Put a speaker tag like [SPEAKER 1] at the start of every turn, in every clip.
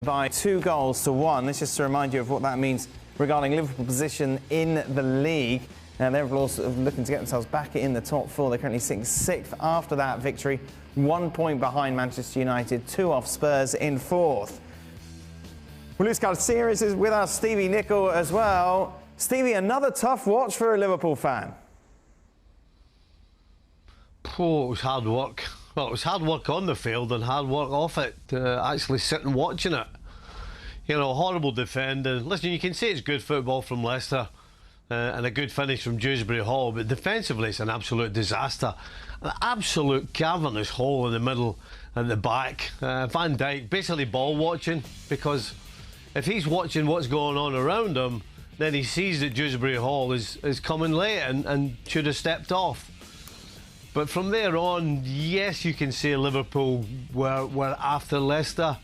[SPEAKER 1] By 2-1. This is to remind you of what that means regarding Liverpool position in the league. Now, Liverpool also looking to get themselves back in the top four. They're currently sitting 6th after that victory. 1 point behind Manchester United, 2 off Spurs in 4th. Luis Garcia is with us, Stevie Nicol as well. Stevie, another tough watch for a Liverpool fan.
[SPEAKER 2] Oh, it was hard work. Well, it was hard work on the field and hard work off it, actually sitting watching it. You know, horrible defending. Listen, you can say it's good football from Leicester and a good finish from Dewsbury Hall, but defensively it's an absolute disaster. An absolute cavernous hole in the middle and the back. Van Dijk basically ball watching, because if he's watching what's going on around him, then he sees that Dewsbury Hall is coming late and should have stepped off. But from there on, yes, you can say Liverpool were after Leicester,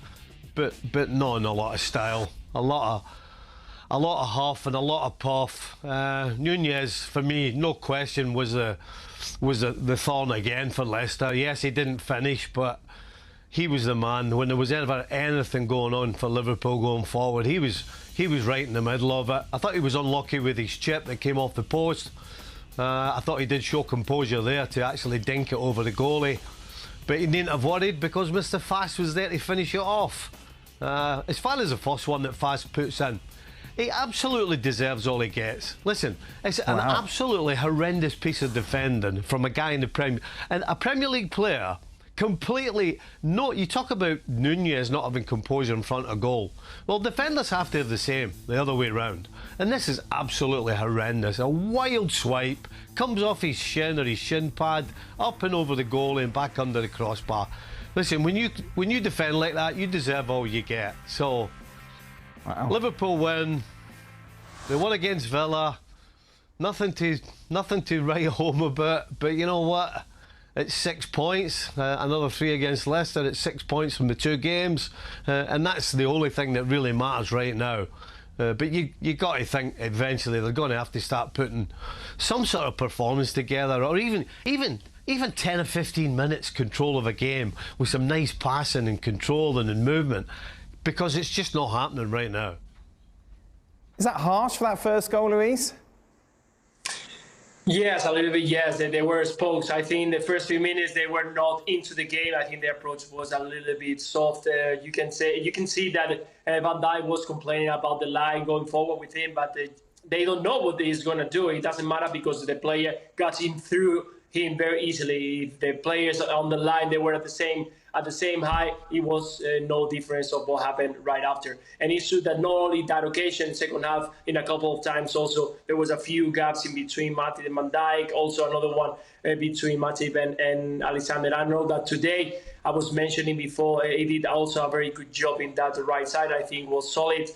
[SPEAKER 2] but not in a lot of style. A lot of huff and a lot of puff. Nunez, for me, no question, was the thorn again for Leicester. Yes, he didn't finish, but he was the man. When there was ever anything going on for Liverpool going forward, he was right in the middle of it. I thought he was unlucky with his chip that came off the post. I thought he did show composure there to actually dink it over the goalie, but he needn't have worried because Mr. Fast was there to finish it off. As far as the first one that Fast puts in, he absolutely deserves all he gets. Listen, it's an absolutely horrendous piece of defending from a guy in the Premier, and a Premier League player. Completely no. You talk about Nunez not having composure in front of goal. Well, defenders have to have the same, the other way round. And this is absolutely horrendous. A wild swipe, comes off his shin or his shin pad, up and over the goalie and back under the crossbar. Listen, when you defend like that, you deserve all you get. So, Liverpool win. They won against Villa. Nothing to write home about. But you know what? It's 6 points, another 3 against Leicester. It's 6 points from the 2 games, and that's the only thing that really matters right now. But you got to think eventually they're going to have to start putting some sort of performance together, or even 10 or 15 minutes control of a game with some nice passing and controlling and movement, because it's just not happening right now.
[SPEAKER 1] Is that harsh for that first goal, Luis?
[SPEAKER 3] Yes, a little bit, yes. They were exposed. I think the first few minutes they were not into the game. I think the approach was a little bit soft. You can see that Van Dijk was complaining about the line going forward with him, but they don't know what he's going to do. It doesn't matter because the player got him through him very easily. If the players on the line, they were at the same height, it was no difference of what happened right after. And it's true that not only that occasion, second half, in a couple of times also, there was a few gaps in between Matip and Van Dijk, also another one between Matip and Alexander Arnold. That today, I was mentioning before, he did also a very good job in that right side. I think was solid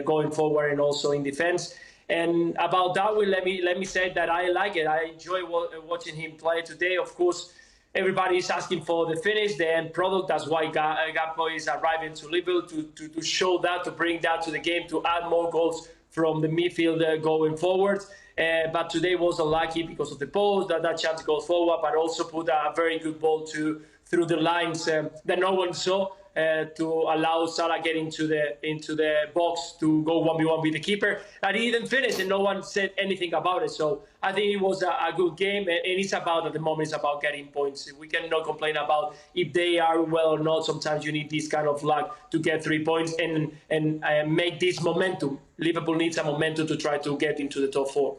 [SPEAKER 3] going forward and also in defense. And about that, let me say that I like it. I enjoy watching him play today. Of course, everybody is asking for the finish, the end product. That's why Gakpo is arriving to Liverpool to show that, to bring that to the game, to add more goals from the midfield going forward. But today was unlucky because of the post, that chance goes forward, but also put a very good ball through the lines that no one saw. To allow Salah get into the box to go 1v1 with the keeper. And he didn't finish and no one said anything about it. So I think it was a good game, and it's about, at the moment, it's about getting points. We cannot complain about if they are well or not. Sometimes you need this kind of luck to get 3 points and make this momentum. Liverpool needs a momentum to try to get into the top 4.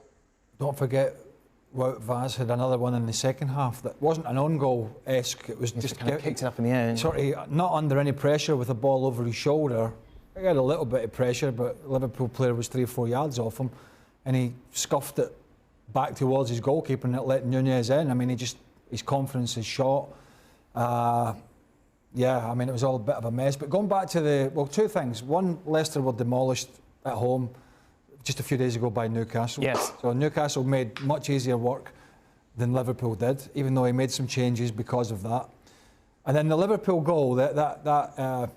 [SPEAKER 4] Don't forget, Wout Vaz had another one in the second half that wasn't an on-goal-esque. It was just
[SPEAKER 1] kind of kicked it up in the air.
[SPEAKER 4] Sort of not under any pressure with the ball over his shoulder. He had a little bit of pressure, but Liverpool player was 3 or 4 yards off him, and he scuffed it back towards his goalkeeper and it let Nunez in. I mean, his confidence is shot. Yeah, I mean, it was all a bit of a mess. But going back to 2 things. One, Leicester were demolished at home just a few days ago by Newcastle.
[SPEAKER 1] Yes.
[SPEAKER 4] So Newcastle made much easier work than Liverpool did, even though he made some changes because of that. And then the Liverpool goal, that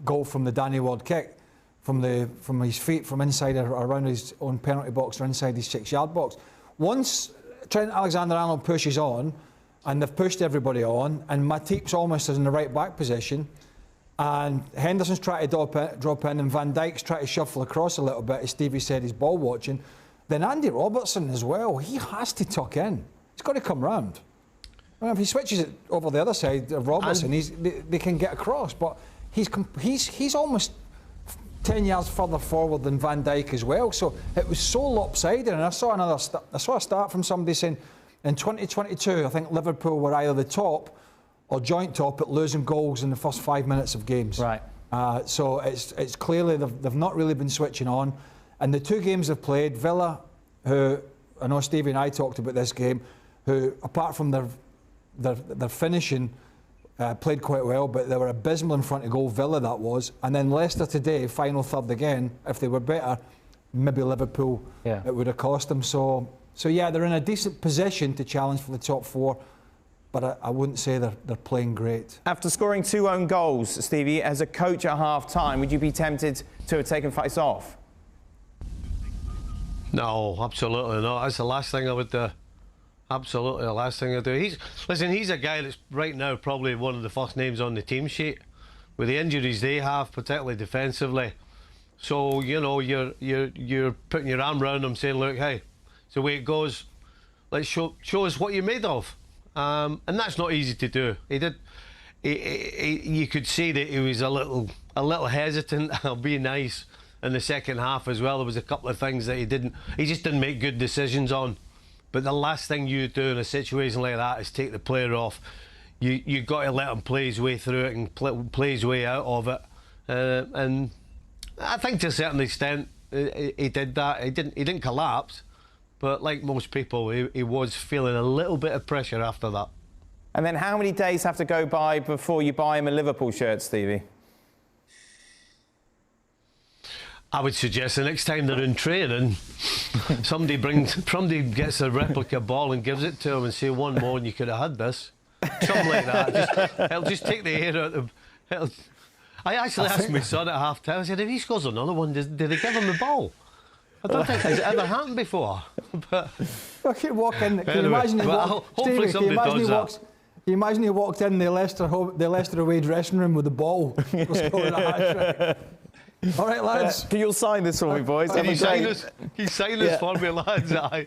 [SPEAKER 4] goal from the Danny Ward kick, from his feet, from inside or around his own penalty box or inside his 6-yard box. Once Trent Alexander-Arnold pushes on, and they've pushed everybody on, and Matip's almost in the right back position, And Henderson's trying to drop in, and Van Dijk's trying to shuffle across a little bit, as Stevie said, he's ball watching. Then Andy Robertson as well, he has to tuck in. He's got to come round. I mean, if he switches it over the other side of Robertson, they can get across. But he's almost 10 yards further forward than Van Dijk as well. So it was so lopsided. And I saw a start from somebody saying in 2022, I think Liverpool were either the top or joint top at losing goals in the first 5 minutes of games.
[SPEAKER 1] Right.
[SPEAKER 4] So it's clearly they've not really been switching on. And the two games they've played, Villa, who I know Stevie and I talked about this game, who apart from their finishing played quite well, but they were abysmal in front of goal. Villa that was, and then Leicester today, final third again. If they were better, maybe Liverpool it would have cost them. So yeah, they're in a decent position to challenge for the top four. But I wouldn't say they're playing great.
[SPEAKER 1] After scoring 2 own goals, Stevie, as a coach at half-time, would you be tempted to have taken face off?
[SPEAKER 2] No, absolutely not. That's the last thing I would do. Absolutely the last thing I do. He's a guy that's right now probably one of the first names on the team sheet. With the injuries they have, particularly defensively. So, you know, you're putting your arm around him saying, look, hey, it's the way it goes. Let's show us what you're made of. And that's not easy to do. You could see that he was a little hesitant. I'll be nice in the second half as well. There was a couple of things that he just didn't make good decisions on. But the last thing you do in a situation like that is take the player off. You've got to let him play his way through it and play his way out of it. And I think to a certain extent he did that. He didn't collapse. But like most people, he was feeling a little bit of pressure after that.
[SPEAKER 1] And then how many days have to go by before you buy him a Liverpool shirt, Stevie?
[SPEAKER 2] I would suggest the next time they're in training, somebody gets a replica ball and gives it to him and say, one more and you could have had this. Something like that. It'll just take the air out of... I actually asked my son at half-time, I said, if he scores another one, did they give him the ball? I don't think it's ever happened before. But
[SPEAKER 4] I could walk in. Can you imagine he walked? Stevie, can you imagine he walked in the Leicester away dressing room with the ball? Scoring a hat-trick. All right, lads.
[SPEAKER 1] Can you all sign this for me, boys?
[SPEAKER 2] Can you sign this for me, lads? Aye.